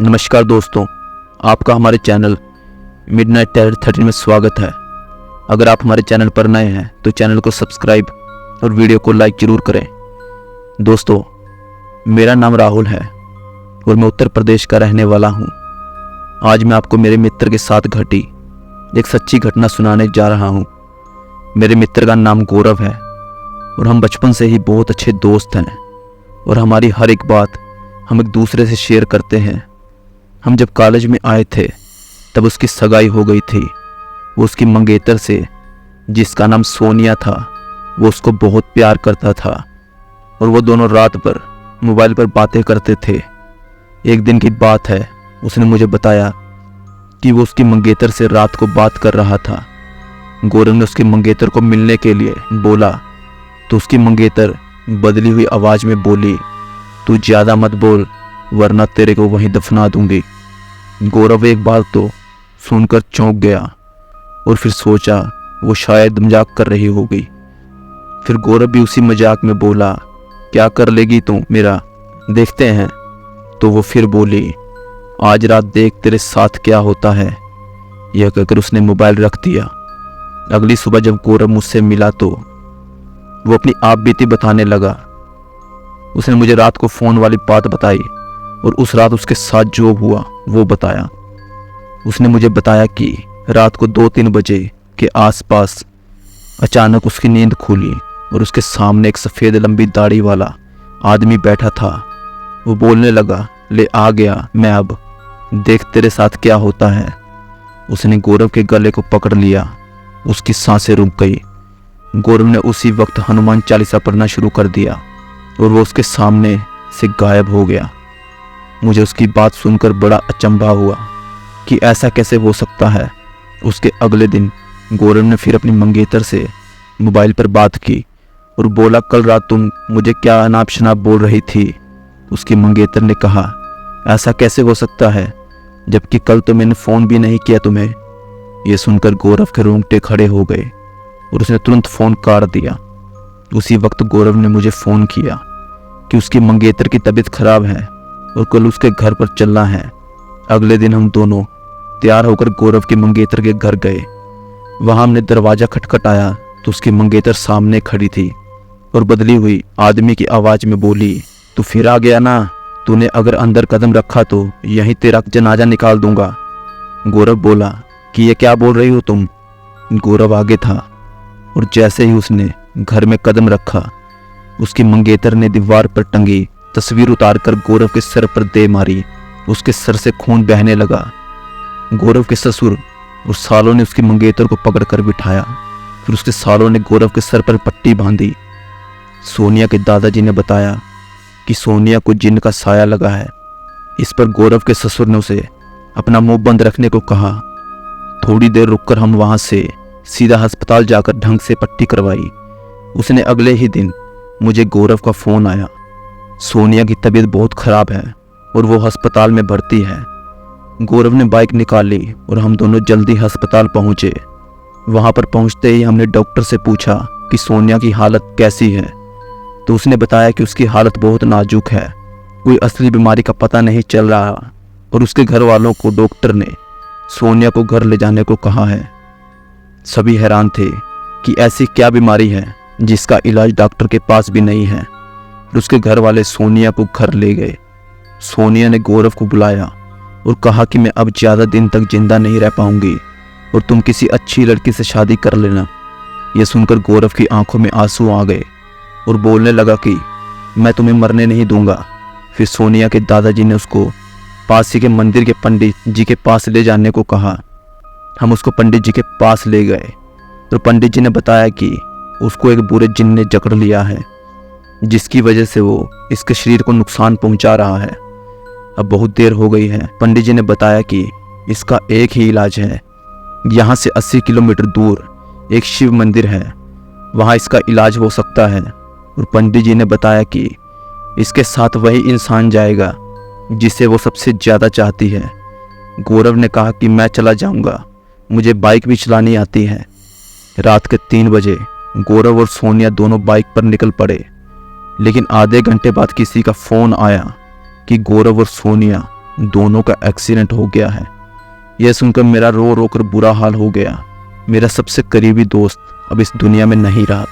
नमस्कार दोस्तों, आपका हमारे चैनल मिडनाइट टेरर 13 में स्वागत है। अगर आप हमारे चैनल पर नए हैं तो चैनल को सब्सक्राइब और वीडियो को लाइक जरूर करें। दोस्तों, मेरा नाम राहुल है और मैं उत्तर प्रदेश का रहने वाला हूं। आज मैं आपको मेरे मित्र के साथ घटी एक सच्ची घटना सुनाने जा रहा हूं। मेरे मित्र का नाम गौरव है और हम बचपन से ही बहुत अच्छे दोस्त हैं और हमारी हर एक बात हम एक दूसरे से शेयर करते हैं। हम जब कॉलेज में आए थे तब उसकी सगाई हो गई थी। वो उसकी मंगेतर से, जिसका नाम सोनिया था, वो उसको बहुत प्यार करता था और वो दोनों रात भर मोबाइल पर बातें करते थे। एक दिन की बात है, उसने मुझे बताया कि वो उसकी मंगेतर से रात को बात कर रहा था। गौरव ने उसकी मंगेतर को मिलने के लिए बोला तो उसकी मंगेतर बदली हुई आवाज़ में बोली, तू ज़्यादा मत बोल वरना तेरे को वहीं दफना दूंगी। गौरव एक बात तो सुनकर चौंक गया और फिर सोचा वो शायद मजाक कर रही होगी। फिर गौरव भी उसी मजाक में बोला, क्या कर लेगी तू मेरा, देखते हैं। तो वो फिर बोली, आज रात देख तेरे साथ क्या होता है। यह कहकर उसने मोबाइल रख दिया। अगली सुबह जब गौरव मुझसे मिला तो वो अपनी आप बीती बताने लगा। उसने मुझे रात को फ़ोन वाली बात बताई और उस रात उसके साथ जो हुआ वो बताया। उसने मुझे बताया कि रात को 2-3 बजे के आसपास अचानक उसकी नींद खुली और उसके सामने एक सफ़ेद लंबी दाढ़ी वाला आदमी बैठा था। वो बोलने लगा, ले आ गया मैं, अब देख तेरे साथ क्या होता है। उसने गौरव के गले को पकड़ लिया। उसकी सांसें रुक गई। गौरव ने उसी वक्त हनुमान चालीसा पढ़ना शुरू कर दिया और वो उसके सामने से गायब हो गया। मुझे उसकी बात सुनकर बड़ा अचंभा हुआ कि ऐसा कैसे हो सकता है। उसके अगले दिन गौरव ने फिर अपनी मंगेतर से मोबाइल पर बात की और बोला, कल रात तुम मुझे क्या अनाप शनाप बोल रही थी। उसकी मंगेतर ने कहा, ऐसा कैसे हो सकता है जबकि कल तो मैंने फ़ोन भी नहीं किया तुम्हें। यह सुनकर गौरव के रोंगटे खड़े हो गए और उसने तुरंत फ़ोन काट दिया। उसी वक्त गौरव ने मुझे फ़ोन किया कि उसकी मंगेतर की तबीयत खराब है और कल उसके घर पर चलना है। अगले दिन हम दोनों तैयार होकर गौरव की मंगेतर के घर गए। वहां हमने दरवाज़ा खटखटाया तो उसकी मंगेतर सामने खड़ी थी और बदली हुई आदमी की आवाज़ में बोली, तू फिर आ गया ना, तूने अगर अंदर कदम रखा तो यहीं तेरा जनाजा निकाल दूंगा। गौरव बोला कि ये क्या बोल रही हो तुम। गौरव आगे था और जैसे ही उसने घर में कदम रखा उसकी मंगेतर ने दीवार पर टंगी तस्वीर उतारकर गौरव के सर पर दे मारी। उसके सर से खून बहने लगा। गौरव के ससुर और सालों ने उसकी मंगेतर को पकड़कर बिठाया। फिर उसके सालों ने गौरव के सर पर पट्टी बांधी। सोनिया के दादाजी ने बताया कि सोनिया को जिन्न का साया लगा है। इस पर गौरव के ससुर ने उसे अपना मुंह बंद रखने को कहा। थोड़ी देर रुककर हम वहां से सीधा अस्पताल जाकर ढंग से पट्टी करवाई। उसने अगले ही दिन मुझे गौरव का फ़ोन आया, सोनिया की तबीयत बहुत ख़राब है और वो अस्पताल में भर्ती है। गौरव ने बाइक निकाली और हम दोनों जल्दी अस्पताल पहुँचे। वहाँ पर पहुँचते ही हमने डॉक्टर से पूछा कि सोनिया की हालत कैसी है। तो उसने बताया कि उसकी हालत बहुत नाजुक है, कोई असली बीमारी का पता नहीं चल रहा और उसके घर वालों को डॉक्टर ने सोनिया को घर ले जाने को कहा है। सभी हैरान थे कि ऐसी क्या बीमारी है जिसका इलाज डॉक्टर के पास भी नहीं है। फिर उसके घर वाले सोनिया को घर ले गए। सोनिया ने गौरव को बुलाया और कहा कि मैं अब ज़्यादा दिन तक जिंदा नहीं रह पाऊंगी और तुम किसी अच्छी लड़की से शादी कर लेना। यह सुनकर गौरव की आंखों में आंसू आ गए और बोलने लगा कि मैं तुम्हें मरने नहीं दूंगा। फिर सोनिया के दादाजी ने उसको पास ही के मंदिर के पंडित जी के पास ले जाने को कहा। हम उसको पंडित जी के पास ले गए तो पंडित जी ने बताया कि उसको एक बुरे जिन्न ने जकड़ लिया है, जिसकी वजह से वो इसके शरीर को नुकसान पहुंचा रहा है। अब बहुत देर हो गई है। पंडित जी ने बताया कि इसका एक ही इलाज है। यहाँ से 80 किलोमीटर दूर एक शिव मंदिर है, वहाँ इसका इलाज हो सकता है। और पंडित जी ने बताया कि इसके साथ वही इंसान जाएगा जिसे वो सबसे ज़्यादा चाहती है। गौरव ने कहा कि मैं चला जाऊँगा, मुझे बाइक भी चलानी आती है। रात के 3 बजे गौरव और सोनिया दोनों बाइक पर निकल पड़े, लेकिन आधे घंटे बाद किसी का फ़ोन आया कि गौरव और सोनिया दोनों का एक्सीडेंट हो गया है। यह सुनकर मेरा रो रो कर बुरा हाल हो गया। मेरा सबसे करीबी दोस्त अब इस दुनिया में नहीं रहा।